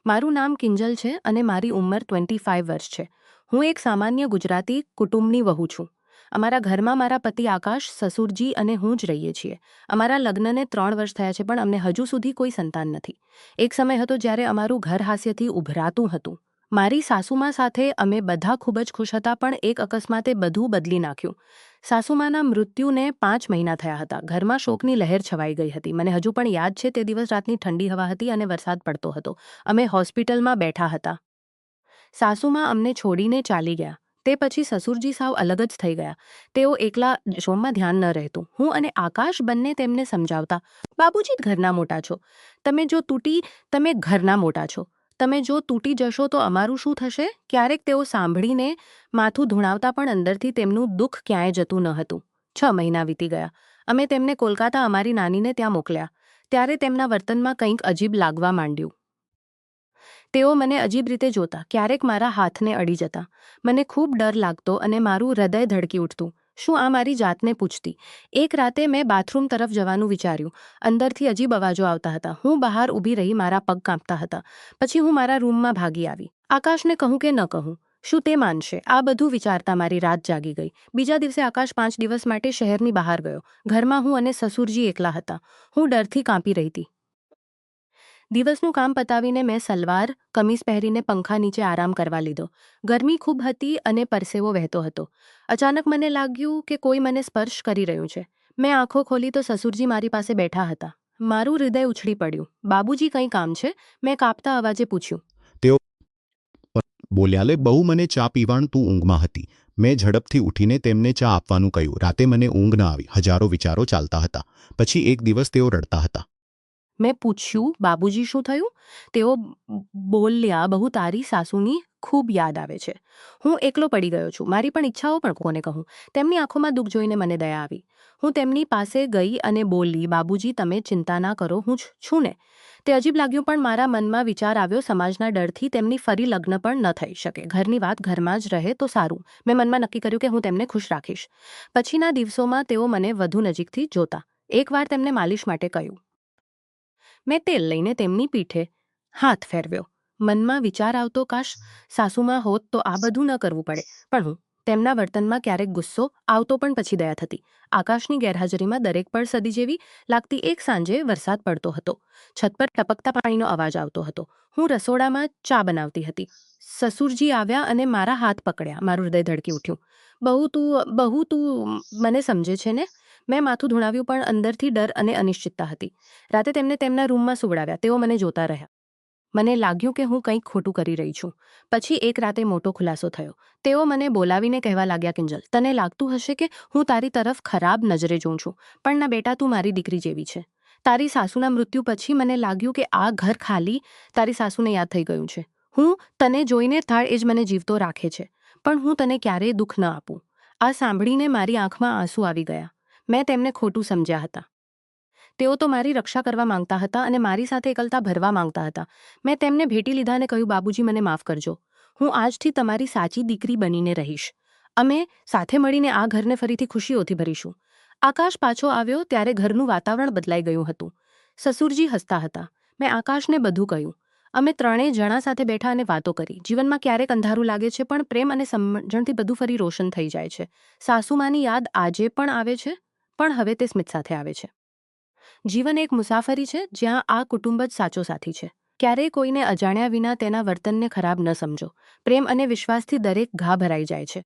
મારું નામ કિંજલ છે અને મારી ઉંમર 25 વર્ષ છે. હું એક સામાન્ય ગુજરાતી કુટુંબની વહુ છું. અમારા ઘરમાં મારા પતિ આકાશ, સસુરજી અને હું જ રહીએ છીએ. અમારા લગ્નને 3 વર્ષ થયા છે, પણ અમને હજુ સુધી કોઈ સંતાન નથી. એક સમય હતો જ્યારે અમારું ઘર હાસ્યથી ઉભરાતું હતું. મારી સાસુમા સાથે અમે બધા ખૂબ જ ખુશ હતા, પણ એક અકસ્માતે બધું બદલી નાખ્યું. સાસુમાના મૃત્યુને 5 મહિના થયા હતા. ઘરમાં શોકની લહેર છવાઈ ગઈ હતી. મને હજુ પણ યાદ છે, તે દિવસ રાતની ઠંડી હવા હતી અને વરસાદ પડતો હતો. અમે હોસ્પિટલમાં બેઠા હતા. સાસુમાં અમને છોડીને ચાલી ગયા. તે પછી સસુરજી સાવ અલગ જ થઈ ગયા. તેઓ એકલા શોમાં ધ્યાન ન રહેતું. હું અને આકાશ બંને તેમને સમજાવતા, બાબુજી ઘરના મોટા છો, તમે ઘરના મોટા છો, તમે જો તૂટી જશો તો અમારું શું થશે? ક્યારેક તેઓ સાંભળીને માથું ધૂણાવતા, પણ અંદરથી તેમનું દુઃખ ક્યાંય જતું ન હતું. 6 મહિના વીતી ગયા. અમે તેમને કોલકાતા અમારી નાનીને ત્યાં મોકલ્યા. ત્યારે તેમના વર્તનમાં કંઈક અજીબ લાગવા માંડ્યું. તેઓ મને અજીબ રીતે જોતા, ક્યારેક મારા હાથને અડી જતા. મને ખૂબ ડર લાગતો અને મારું હૃદય ધડકી ઉઠતું. શું આ મારી જાતને પૂછતી. એક રાતે મેં બાથરૂમ તરફ જવાનું વિચાર્યું. અંદરથી અજીબ અવાજો આવતા હતા. હું બહાર ઊભી રહી, મારા પગ કાંપતા હતા. પછી હું મારા રૂમમાં ભાગી આવી. આકાશને કહું કે ન કહું, શું તે માનશે? આ બધું વિચારતા મારી રાત જાગી ગઈ. બીજા દિવસે આકાશ 5 દિવસ માટે શહેરની બહાર ગયો. ઘરમાં હું અને સસુરજી એકલા હતા. હું ડરથી કાંપી રહી હતી. દિવસનું કામ પતાવીને મેં સલવાર કમીઝ પહેરીને પંખા નીચે આરામ કરવા લીધો. ગરમી ખૂબ હતી અને પરસેવો વહેતો હતો. અચાનક મને લાગ્યું કે કોઈ મને સ્પર્શ કરી રહ્યું છે. મેં આંખો ખોલી તો સસુરજી મારી પાસે બેઠા હતા. મારું હૃદય ઉછળી પડ્યું. બાબુજી, કંઈ કામ છે? મેં કાપતા અવાજે પૂછ્યું. તેઓ બોલ્યા, લે બહુ મને ચા પીવાણ, તું ઊંઘમાં હતી. મેં ઝડપથી ઉઠીને તેમને ચા આપવાનું કહ્યું. રાતે મને ઊંઘ ન આવી. હજારો વિચારો ચાલતા હતા. પછી એક દિવસ તેઓ રડતા હતા. મેં પૂછ્યું, બાબુજી શું થયું? તેઓ બોલ્યા, બહુ તારી સાસુની ખૂબ યાદ આવે છે. હું એકલો પડી ગયો છું. મારી પણ ઈચ્છાઓ, પણ કોને કહું? તેમની આંખોમાં દુઃખ જોઈને મને દયા આવી. હું તેમની પાસે ગઈ અને બોલી, બાબુજી તમે ચિંતા ના કરો, હું છું ને. તે અજીબ લાગ્યું, પણ મારા મનમાં વિચાર આવ્યો, સમાજના ડરથી તેમની ફરી લગ્ન પણ ન થઈ શકે. ઘરની વાત ઘરમાં જ રહે તો સારું. મેં મનમાં નક્કી કર્યું કે હું તેમને ખુશ રાખીશ. પછીના દિવસોમાં તેઓ મને વધુ નજીકથી જોતા. એકવાર તેમને માલિશ માટે કહ્યું. મેં તેલ લઈને તેમની પીઠે હાથ ફેરવ્યો. મનમાં વિચાર આવતો, કાશ સાસુમાં હોત તો આ બધું ન કરવું પડે. પણ હું તેમના વર્તનમાં ક્યારેક ગુસ્સો આવતો, પણ પછી દયા થતી. આકાશની ગેરહાજરીમાં દરેક પળ સદી જેવી લાગતી. એક સાંજે વરસાદ પડતો હતો. છત પર ટપકતા પાણીનો અવાજ આવતો હતો. હું રસોડામાં ચા બનાવતી હતી. સસુરજી આવ્યા અને મારા હાથ પકડ્યા. મારું હૃદય ધડકી ઉઠ્યું. બહુ તું મને સમજે છે ને? મેં માથું ધૂણાવ્યું, પણ અંદરથી ડર અને અનિશ્ચિતતા હતી. રાતે તેમને તેમના રૂમમાં સુવડાવ્યા. તેઓ મને જોતા રહ્યા. મને લાગ્યું કે હું કંઈક ખોટું કરી રહી છું. પછી એક રાતે મોટો ખુલાસો થયો. તેઓ મને બોલાવીને કહેવા લાગ્યા, કિંજલ, તને લાગતું હશે કે હું તારી તરફ ખરાબ નજરે જોઉં છું, પણ ના બેટા, તું મારી દીકરી જેવી છે. તારી સાસુના મૃત્યુ પછી મને લાગ્યું કે આ ઘર ખાલી તારી સાસુને યાદ થઈ ગયું છે. હું તને જોઈને થાળ એ જ મને જીવતો રાખે છે, પણ હું તને ક્યારેય દુઃખ ન આપું. આ સાંભળીને મારી આંખમાં આંસુ આવી ગયા. મેં તેમને ખોટું સમજ્યા હતા. તેઓ તો મારી રક્ષા કરવા માંગતા હતા અને મારી સાથે એકલતા ભરવા માંગતા હતા. મેં તેમને ભેટી લીધા અને કહ્યું, બાબુજી મને માફ કરજો. હું આજથી તમારી સાચી દીકરી બનીને રહીશ. અમે સાથે મળીને આ ઘરને ફરીથી ખુશીઓથી ભરીશું. આકાશ પાછો આવ્યો ત્યારે ઘરનું વાતાવરણ બદલાઈ ગયું હતું. સસુરજી હસતા હતા. મેં આકાશને બધું કહ્યું. અમે ત્રણેય જણા સાથે બેઠા અને વાતો કરી. જીવનમાં ક્યારેક અંધારું લાગે છે, પણ પ્રેમ અને સમજણથી બધું ફરી રોશન થઈ જાય છે. સાસુમાની યાદ આજે પણ આવે છે, પણ હવે તે સ્મિત સાથે આવે છે. જીવન એક મુસાફરી છે, જ્યાં આ કુટુંબ જ સાચો સાથી છે. ક્યારેય કોઈને અજાણ્યા વિના તેના વર્તનને ખરાબ ન સમજો. પ્રેમ અને વિશ્વાસથી દરેક ઘા ભરાઈ જાય છે.